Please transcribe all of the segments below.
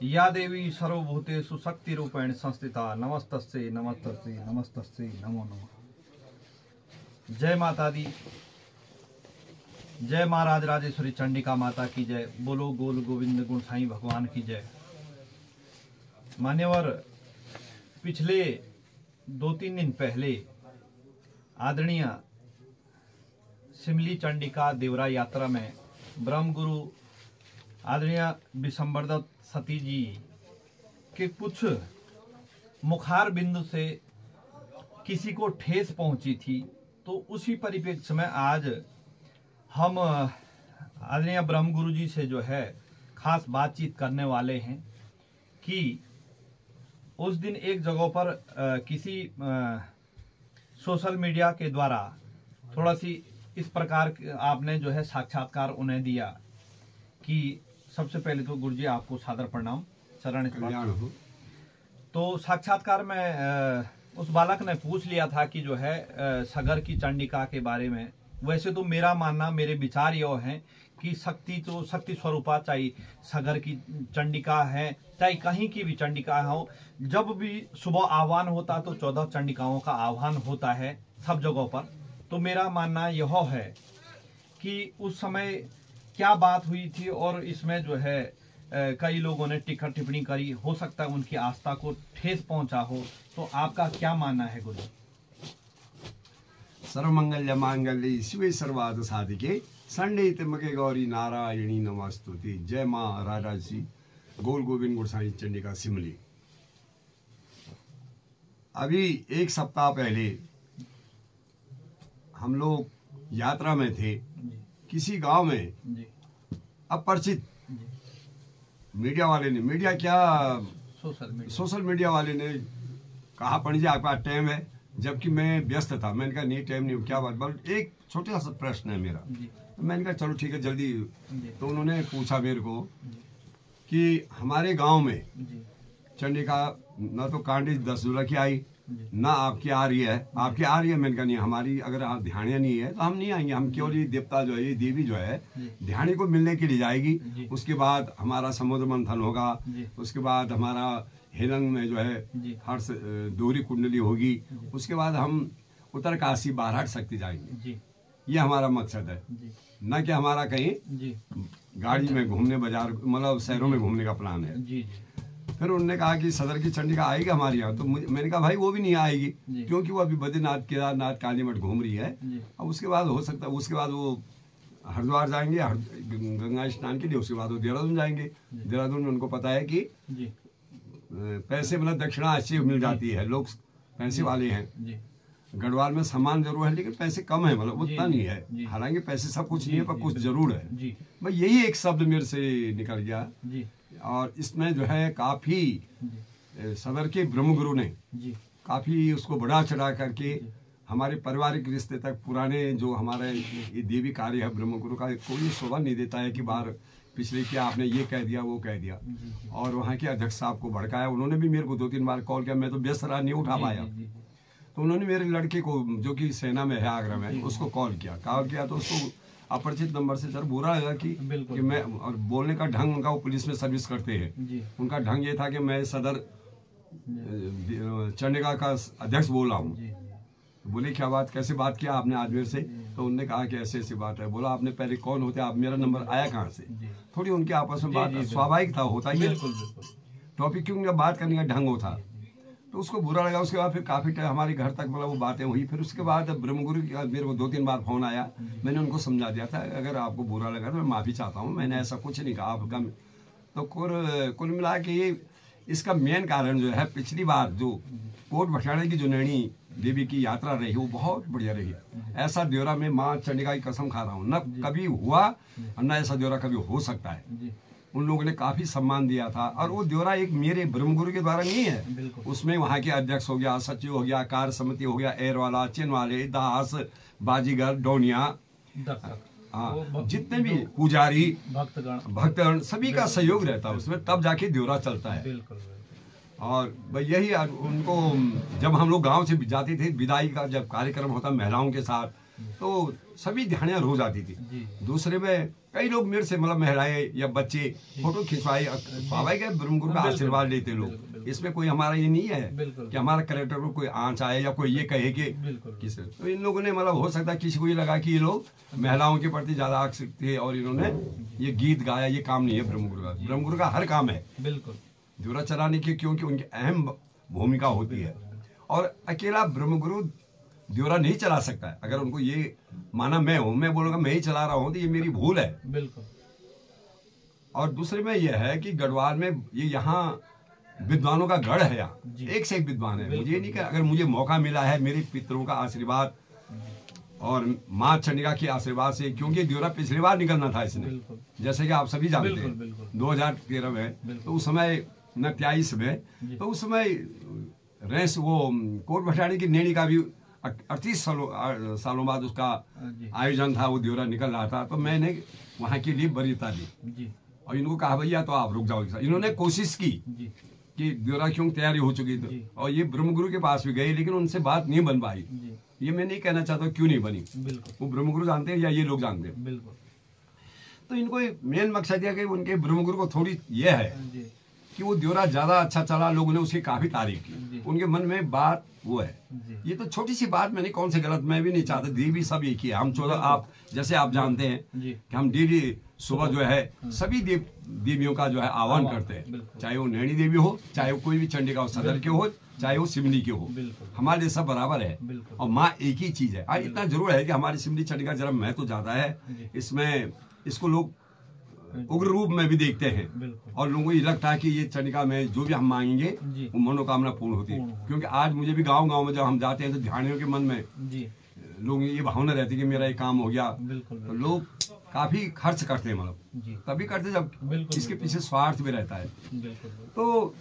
या देवी सर्वभूतेषु शक्तिरूपेण संस्थिता नमस्तस्यै नमस्तस्यै नमस्तस्यै नमो नमः। जय माता दी, जय महाराज राजेश्वरी चंडिका माता की जय। बोलो गोल गोविंद गुण साईं भगवान की जय। मान्यवर, पिछले 2-3 दिन पहले आदरणीय सिमली चंडिका देवरा यात्रा में ब्रह्मगुरु आदरणीय विशंबरदत्त सती जी के कुछ मुखार बिंदु से किसी को ठेस पहुंची थी। तो उसी परिप्रेक्ष्य में आज हम आदरणीय ब्रह्मगुरु जी से जो है खास बातचीत करने वाले हैं कि उस दिन एक जगह पर किसी सोशल मीडिया के द्वारा थोड़ा सी इस प्रकार आपने जो है साक्षात्कार उन्हें दिया कि सबसे पहले तो गुरु जी आपको सादर प्रणाम, चरण हो। तो साक्षात्कार में उस बालक ने पूछ लिया था कि जो है सगर की चंडिका के बारे में। वैसे तो मेरा मानना, मेरे विचार यह है कि शक्ति तो शक्ति स्वरूपा, चाहे सगर की चंडिका है चाहे कहीं की भी चंडिका हो, जब भी सुबह आह्वान होता तो 14 चंडिकाओं का आह्वान होता है सब जगहों पर। तो मेरा मानना यह है कि उस समय क्या बात हुई थी और इसमें जो है कई लोगों ने टिक्का टिप्पणी करी, हो सकता है उनकी आस्था को ठेस पहुंचा हो। तो आपका क्या मानना है गुरु? सर्वमंगल्य मांगल्य शिवे सर्वार्थ साधिके संडे त्र्यंबके गौरी नारायणी नमस्तुते। जय मां राजाजी गोल गोविंद गुण साईं चंडिका सिमली। अभी 1 सप्ताह पहले हम लोग यात्रा में थे किसी गांव में। अपरिचित मीडिया वाले ने, मीडिया क्या सोशल मीडिया वाले ने कहा, पंडित जी आपके पास टाइम है? जबकि मैं व्यस्त था। मैंने कहा नहीं टाइम नहीं, क्या बात बोल, एक छोटा सा प्रश्न है मेरा। तो मैंने कहा चलो ठीक है जल्दी। तो उन्होंने पूछा मेरे को कि हमारे गांव में चंडिका न तो कांडी 10 जुलाई की आई, ना आपकी आ रही है। आपकी आ रही है? मैंने कहा नहीं, हमारी अगर आप ध्यानिया नहीं है तो हम नहीं आएंगे। हम केवल ये देवता जो है, ये देवी जो है ध्यानी को मिलने के लिए जाएगी। उसके बाद हमारा समुद्र मंथन होगा, उसके बाद हमारा हिरंग में जो है हर्ष दोहरी कुंडली होगी, उसके बाद हम उत्तर काशी बाराट शक्ति जाएंगे। ये हमारा मकसद है, न कि हमारा कहीं गाड़ी में घूमने, बाजार मतलब शहरों में घूमने का प्लान है। फिर उन्होंने कहा कि सदर की चंडिका आएगी हमारे यहाँ। तो मैंने कहा भाई वो भी नहीं आएगी, क्योंकि वो अभी बद्रीनाथ, केदारनाथ, काली मठ घूम रही है। अब उसके बाद हो सकता है, उसके बाद वो हरिद्वार जाएंगे गंगा स्नान के लिए, उसके बाद वो देहरादून जाएंगे। देहरादून में उनको पता है कि पैसे मतलब दक्षिणा अच्छी मिल जाती है, लोग पैसे वाले हैं। गढ़वाल में सम्मान जरूर है लेकिन पैसे कम है, मतलब उतना नहीं है। हालांकि पैसे सब कुछ नहीं है पर कुछ जरूर है। भाई यही एक शब्द मेरे से निकल गया। और इसमें जो है काफी सदर के ब्रह्मगुरु ने काफी उसको बढ़ा चढ़ा करके हमारे पारिवारिक रिश्ते तक, पुराने जो हमारे ये देवी कार्य है ब्रह्मगुरु का, कोई शोभा नहीं देता है कि बाहर पिछले क्या आपने ये कह दिया वो कह दिया। और वहाँ के अध्यक्ष साहब को भड़काया। उन्होंने भी मेरे को 2-3 बार कॉल किया, मैं तो व्यस्त रहा, नहीं उठा पाया। तो उन्होंने मेरे लड़के को जो कि सेना में है आगरा में, उसको कॉल किया तो उसको अपरिचित नंबर से सर बुरा लगा कि मैं, और बोलने का ढंग उनका, वो पुलिस में सर्विस करते हैं, उनका ढंग ये था कि मैं सदर चंडिका का अध्यक्ष बोल रहा हूँ। बोले क्या बात, कैसे बात किया आपने आदमी से? तो उनने कहा कि ऐसे ऐसी बात है। बोला आपने पहले कौन होते, आप मेरा नंबर आया कहाँ से? थोड़ी उनके आपस में बात स्वाभाविक था, होता ही है टॉपिक, क्योंकि बात करने का ढंग होता। तो उसको बुरा लगा। उसके बाद फिर काफी टाइम हमारे घर तक मतलब वो बातें हुई। फिर उसके बाद ब्रह्मगुरु का मेरे को 2-3 बार फोन आया। मैंने उनको समझा दिया था अगर आपको बुरा लगा तो मैं माफी चाहता हूँ, मैंने ऐसा कुछ नहीं कहा आपका। तो कुल मिला के ये इसका मेन कारण जो है, पिछली बार जो कोट भटाने की जो नैनी देवी की यात्रा रही वो बहुत बढ़िया रही। ऐसा द्योरा में माँ चंडिका की कसम खा रहा हूँ, न कभी हुआ और न ऐसा द्योरा कभी हो सकता है। उन लोगों ने काफी सम्मान दिया था। और वो द्योरा एक मेरे ब्रह्मगुरु के द्वारा नहीं है, उसमें वहाँ के अध्यक्ष हो गया, सचिव हो गया, कार्य समिति हो गया, एयर वाला, चिन्ह वाले, दास, बाजीगर, डोनिया, हाँ, जितने भी पुजारी, भक्तगण सभी का सहयोग रहता है उसमें, तब जाके द्योरा चलता है। और यही उनको जब हम लोग गांव से जाते थे, विदाई का जब कार्यक्रम होता महिलाओं के साथ, तो सभी ध्यानियाँ रोज आती थी। दूसरे में कई लोग मेरे से मतलब महिलाएं या बच्चे फोटो खिंचवाए, स्वाभाविक है ब्रह्मगुरु का आशीर्वाद लेते लोग, इसमें कोई हमारा ये नहीं है कि हमारा कैरेक्टर को कोई आंच आए या कोई ये कहे कि किस। तो इन लोगों ने मतलब हो सकता है किसी को ये लगा कि ये लोग महिलाओं के प्रति ज्यादा आकर्षित थे और इन्होंने ये गीत गाया। ये काम नहीं है ब्रह्मगुरु का। ब्रह्मगुरु का हर काम है बिल्कुल ड्योरा चलाने की, क्योंकि उनकी अहम भूमिका होती है और अकेला ब्रह्मगुरु ड्योरा नहीं चला सकता है। अगर उनको ये माना मैं हूं, मैं बोलूंगा मैं ही चला रहा हूं, तो ये मेरी भूल है बिल्कुल। और दूसरे में यह है कि गढ़वाल में ये यहाँ विद्वानों का गढ़ है, यहाँ एक से एक विद्वान है। मुझे नहीं कहा, अगर मुझे मौका मिला है मेरे पितरों का आशीर्वाद और माँ चंडिका के आशीर्वाद से, क्योंकि ड्योरा पिछली बार निकलना था इसने, जैसे कि आप सभी जानते हैं 2013 में, तो उस समय 23 में, तो उस समय रेस वो कोट भटानी की नेणी का भी 38 सालों बाद उसका आयोजन था, वो ड्योरा निकल रहा था। तो मैंने वहाँ के लिए वरीयता दी और इनको कहा भैया तो आप रुक जाओ। इन्होंने कोशिश की कि ड्योरा क्यों तैयारी हो चुकी थी और ये ब्रह्मगुरु के पास भी गए, लेकिन उनसे बात नहीं बन पाई। ये मैं नहीं कहना चाहता क्यों नहीं बनी, वो ब्रह्मगुरु जानते हैं या ये लोग जानते हैं। तो इनको मेन मकसद यह कि उनके ब्रह्मगुरु को थोड़ी ये है कि वो ड्योरा ज्यादा अच्छा चला, लोगों ने उसकी काफी तारीफ की, उनके मन में बात वो है। ये तो छोटी सी बात, मैंने कौन से गलत, मैं भी नहीं चाहता, दी भी सब एक ही है। हम 14 आप जैसे आप जानते हैं कि हम डेली सुबह जो है सभी देवियों का जो है आह्वान करते हैं, चाहे वो नैनी देवी हो, चाहे वो कोई भी चंडिका हो, सदर के हो, चाहे वो सिमली के हो, हमारे लिए सब बराबर है और माँ एक ही चीज है। इतना जरूर है कि हमारी सिमली चंडिका जरा महत्व ज्यादा है, इसमें इसको लोग उग्र रूप में भी देखते हैं और लोगों को ये लगता है कि ये चंडिका में जो भी हम मांगेंगे वो मनोकामना पूर्ण होती है। क्योंकि आज मुझे भी गांव-गांव में जब हम जाते हैं तो ध्यानियों के मन में लोग ये भावना रहती है कि मेरा ये काम हो गया। तो लोग काफी खर्च करते हैं, मतलब तभी करते जब इसके पीछे स्वार्थ भी रहता है। तो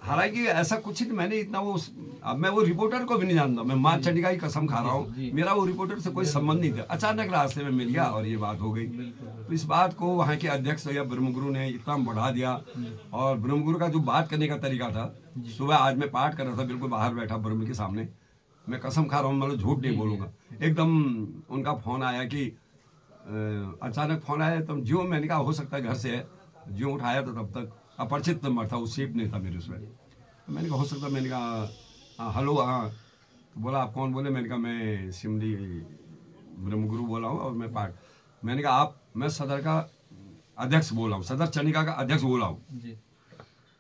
हालांकि ऐसा कुछ ही, मैंने इतना वो, अब मैं वो रिपोर्टर को भी नहीं जानता, मैं माँ चंडिका की कसम खा रहा हूँ, मेरा वो रिपोर्टर से कोई संबंध नहीं था। अचानक रास्ते में मिल गया और ये बात हो गई। तो इस बात को वहाँ के अध्यक्ष या ब्रह्मगुरु ने इतना बढ़ा दिया और ब्रह्मगुरु का जो बात करने का तरीका था, सुबह आज मैं पाठ कर रहा था, बिल्कुल बाहर बैठा ब्रह्म के सामने, मैं कसम खा रहा हूँ, मतलब झूठ नहीं बोलूंगा, एकदम उनका फोन आया कि अचानक फोन आया, तब जो मैंने कहा हो सकता है घर से है, जो उठाया तो तब तक अपरिचित नंबर था, वो सेफ नहीं था मेरे उसमें। तो मैंने कहा हो सकता, मैंने कहा हेलो, हाँ, तो बोला आप कौन बोले, मैंने कहा मैं सिमली ब्रह्मगुरु बोला हूँ और मैं पाठ, मैंने कहा आप, मैं सदर का अध्यक्ष बोला हूँ, सदर चंडिका का अध्यक्ष बोला हूँ।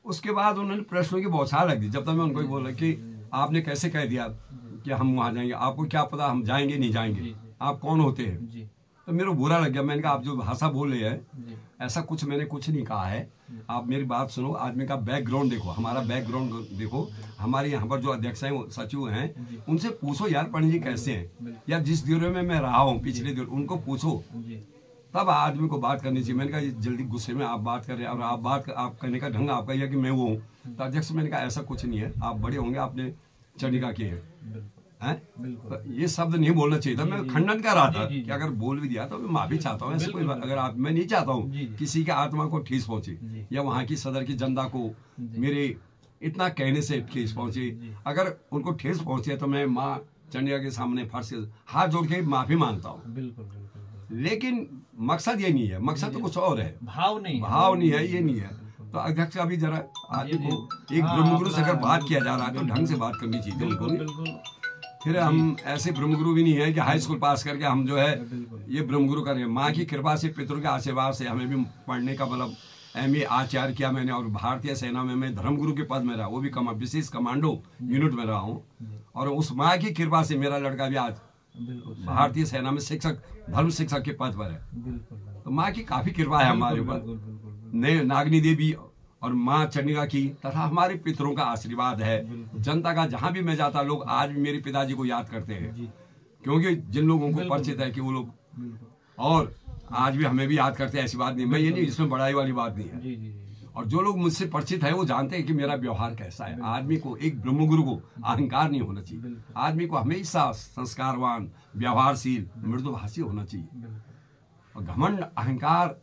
उसके बाद उन्होंने प्रश्नों की बौछार रख दी, जब तक मैं उनको ही बोला कि आपने कैसे कह दिया कि हम वहाँ जाएंगे, आपको क्या पता हम जाएंगे नहीं जाएंगे, आप कौन होते हैं। तो मेरे को बुरा लग गया, मैंने कहा आप जो भाषा बोल रहे हैं ऐसा कुछ मैंने कुछ नहीं कहा है, आप मेरी बात सुनो, आदमी का बैकग्राउंड देखो, हमारा बैकग्राउंड देखो, हमारे यहाँ पर जो अध्यक्ष हैं सचिव हैं उनसे पूछो यार पंडित जी कैसे हैं, या जिस ड्योरे में मैं रहा हूँ पिछले ड्योरे, उनको पूछो, तब आदमी को बात करनी चाहिए। मैंने कहा जल्दी गुस्से में आप बात कर रहे हैं और आप कहने का ढंग आपका यह कि मैं वो हूँ। तो अध्यक्ष मैंने कहा ऐसा कुछ नहीं है, आप बड़े होंगे, आपने चंडिका के हैं, तो ये शब्द नहीं बोलना चाहिए था। मैं खंडन कर रहा था कि अगर बोल भी दिया तो मैं माफी चाहता हूँ, ऐसे कोई अगर आप, मैं नहीं चाहता हूँ किसी के आत्मा को ठेस पहुंचे या वहाँ की सदर की जनता को मेरे इतना कहने से ठेस पहुंचे। अगर उनको ठेस पहुंचे तो मैं माँ चंडिका के सामने फर्श से हाथ जोड़ के माफी मांगता हूँ, लेकिन मकसद ये नहीं है, मकसद तो कुछ और है, भाव नहीं है, ये नहीं है। तो अध्यक्ष अभी जरा आदमी को एक ब्रह्मगुरु से अगर बात किया जा रहा है तो ढंग से बात करनी चाहिए उनको। फिर हम ऐसे ब्रह्मगुरु भी नहीं है कि हाई स्कूल पास करके हम जो है ये ब्रह्मगुरु करें। माँ की कृपा से, पितरों के आशीर्वाद से हमें भी पढ़ने का मतलब MA आचार्य किया मैंने, और भारतीय सेना में मैं धर्मगुरु के पद में रहा, वो भी विशेष कमांडो यूनिट में रहा हूँ। और उस माँ की कृपा से मेरा लड़का भी आज भारतीय सेना में शिक्षक, धर्म शिक्षक के पद पर है। तो माँ की काफी कृपा है हमारे ऊपर, नागनी देवी और माँ चंडिका की तथा हमारे पितरों का आशीर्वाद है। जनता का जहां भी मैं जाता, लोग आज भी मेरे पिताजी को याद करते हैं, क्योंकि जिन लोगों को परिचित है कि वो लोग, और आज भी हमें भी याद करते हैं, ऐसी बात नहीं, मैं ये नहीं, इसमें बड़ाई वाली बात नहीं है। और जो लोग मुझसे परिचित है वो जानते हैं कि मेरा व्यवहार कैसा है। आदमी को, एक ब्रह्मगुरु को अहंकार नहीं होना चाहिए, आदमी को हमेशा संस्कारवान, व्यवहारशील, मृदुभाषी होना चाहिए। और घमंड, अहंकार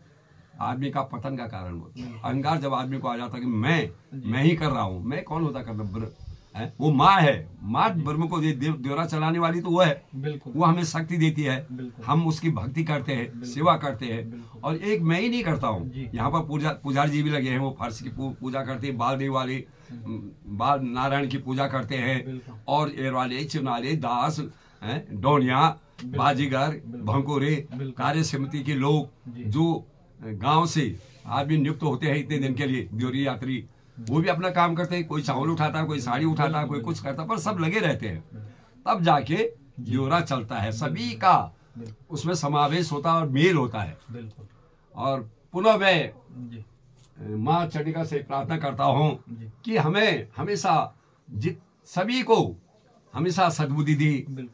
आदमी का पतन का कारण होता है। अहंकार जब आदमी को आ जाता है कि मैं ही कर रहा हूँ, मैं कौन होता करना, वो माँ है, माँ ब्रह्म को द्योरा चलाने वाली तो वो है, वो हमें शक्ति देती है, हम उसकी भक्ति करते हैं, सेवा करते हैं। और एक मैं ही नहीं करता हूँ, यहाँ पर पुजारी जी भी लगे हैं, वो फर्श की पूजा करते हैं, बाल देव वाले बाल नारायण की पूजा करते हैं, और एर वाले चुनारे दास डोनिया बाजीगर भंकोरे कार्य समिति के लोग जो गांव से आदमी नियुक्त होते हैं इतने दिन के लिए, द्योरी यात्री, वो भी अपना काम करते हैं, कोई चावल उठाता, कोई साड़ी उठाता, कोई कुछ करता, पर सब लगे रहते हैं, तब जाके द्योरा चलता है, सभी का उसमें समावेश होता है और मेल होता है। और पुनः मैं माँ चंडिका से प्रार्थना करता हूँ कि हमें हमेशा सभी को हमेशा सद्बुद्धि दी,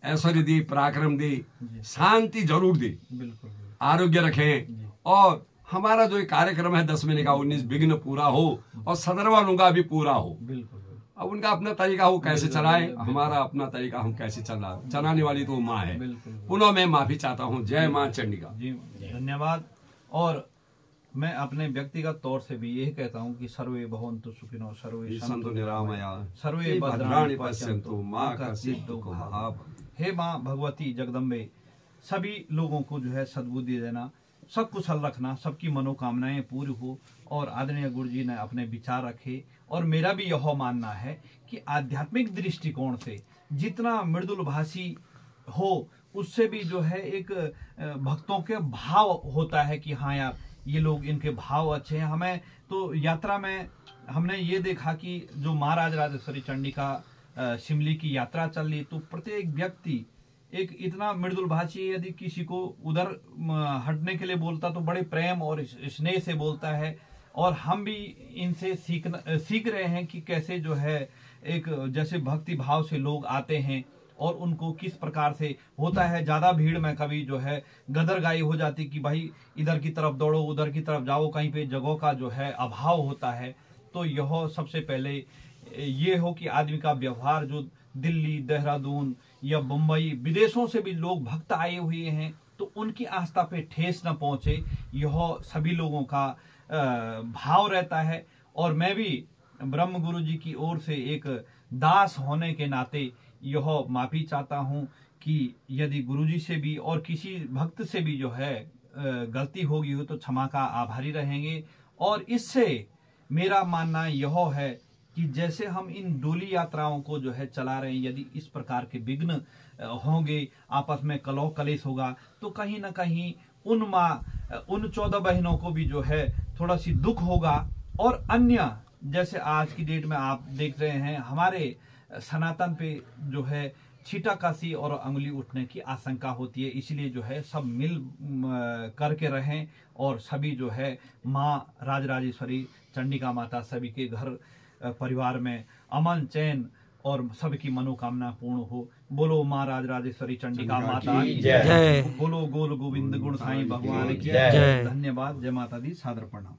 ऐश्वर्य दी, पराक्रम दी, शांति जरूर दी, आरोग्य रखें, और हमारा जो कार्यक्रम है 10 महीने का 19 विघ्न पूरा हो, और सदर वालों का भी पूरा हो। अब उनका अपना तरीका हो कैसे चलाए, हमारा अपना तरीका हम कैसे चलाने वाली तो माँ है। पुनः मैं माफी चाहता हूँ। जय माँ चंडिका। जी धन्यवाद। और मैं अपने व्यक्तिगत तौर से भी यही कहता हूँ कि सर्वे भवन्तु सुखिनो, सर्वे सन्तु निरामया, सर्वे भद्राणि पश्यन्तु माँ का सिद्धो भाव। हे माँ भगवती जगदम्बे, सभी लोगों को जो है सद्बुद्धि देना, सब कुशल रखना, सबकी मनोकामनाएं पूरी हो। और आदरणीय गुरु जी ने अपने विचार रखे, और मेरा भी यह मानना है कि आध्यात्मिक दृष्टिकोण से जितना मृदुल भाषी हो, उससे भी जो है एक भक्तों के भाव होता है कि हाँ यार ये लोग, इनके भाव अच्छे हैं। हमें तो यात्रा में हमने ये देखा कि जो महाराज राजेश्वरी चंडिका शिमली की यात्रा चल रही, तो प्रत्येक व्यक्ति एक इतना मृदुल भाषी, यदि किसी को उधर हटने के लिए बोलता तो बड़े प्रेम और स्नेह से बोलता है। और हम भी इनसे सीख रहे हैं कि कैसे जो है एक जैसे भक्ति भाव से लोग आते हैं, और उनको किस प्रकार से होता है। ज्यादा भीड़ में कभी जो है गदरगाई हो जाती कि भाई इधर की तरफ दौड़ो, उधर की तरफ जाओ, कहीं पे जगहों का जो है अभाव होता है। तो यह सबसे पहले ये हो कि आदमी का व्यवहार, जो दिल्ली, देहरादून या मुंबई, विदेशों से भी लोग भक्त आए हुए हैं, तो उनकी आस्था पे ठेस न पहुंचे, यह सभी लोगों का भाव रहता है। और मैं भी ब्रह्म गुरु जी की ओर से एक दास होने के नाते यह माफी चाहता हूं कि यदि गुरु जी से भी और किसी भक्त से भी जो है गलती होगी हो तो क्षमा का आभारी रहेंगे। और इससे मेरा मानना यह है कि जैसे हम इन डोली यात्राओं को जो है चला रहे हैं, यदि इस प्रकार के विघ्न होंगे, आपस में कलह कलेश होगा, तो कहीं ना कहीं उन 14 बहनों को भी जो है थोड़ा सी दुख होगा। और अन्य जैसे आज की डेट में आप देख रहे हैं, हमारे सनातन पे जो है छीटाकशी और अंगुली उठने की आशंका होती है। इसलिए जो है सब मिल करके रहें, और सभी जो है माँ राजराजेश्वरी चंडिका माता सभी के घर परिवार में अमन चैन और सबकी मनोकामना पूर्ण हो। बोलो माँ राजराजेश्वरी चंडिका माता की जय। बोलो गोल गोविंद गुण साईं भगवान की जय। धन्यवाद। जय माता दी। सादर प्रणाम।